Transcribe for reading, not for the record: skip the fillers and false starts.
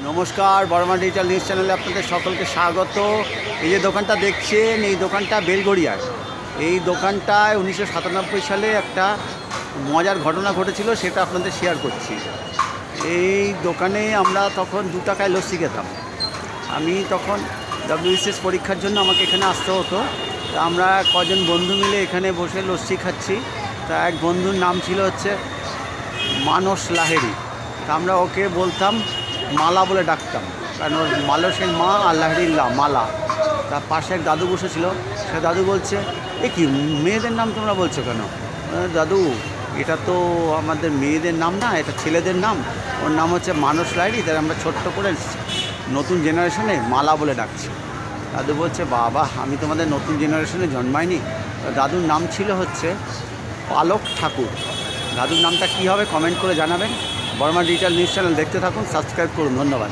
নমস্কার, Varma digital news চ্যানেলে আপনাদের সকলকে স্বাগত। এই যে দোকানটা দেখছেন, এই দোকানটা বেলগড়িয়ায়। এই দোকানটায় 1997 সালে একটা মজার ঘটনা ঘটেছিল, সেটা আপনাদের শেয়ার করছি। এই দোকানে আমরা তখন 2 টাকায় লস্যি খেতাম। আমি তখন WBCS পরীক্ষার জন্য আমাকে এখানে আসতে হতো। তা আমরা কজন বন্ধু মিলে এখানে বসে লস্যি খাচ্ছি। তা এক বন্ধুর নাম ছিল হচ্ছে মানস লাহিড়ী। তা আমরা ওকে বলতাম মালা বলে ডাকতাম, কারণ ওর মালসের মা আর লাহিড়ীর মালা। তার পাশে এক দাদু বসেছিল। সে দাদু বলছে, এ কি মেয়েদের নাম তোমরা বলছো কেন? দাদু, এটা তো আমাদের মেয়েদের নাম না, এটা ছেলেদের নাম। ওর নাম হচ্ছে মানস লাহিড়ী, তাই আমরা ছোট্ট করে নতুন জেনারেশনে মালা বলে ডাকছি। দাদু বলছে, বাবা, আমি তোমাদের নতুন জেনারেশনে জন্মাইনি। দাদুর নাম ছিল হচ্ছে পালক ঠাকুর। দাদুর নামটা কী হবে কমেন্ট করে জানাবেন। বর্মা ডিজিটাল নিউজ চ্যানেল দেখতে থাকুন, সাবস্ক্রাইব করুন। ধন্যবাদ।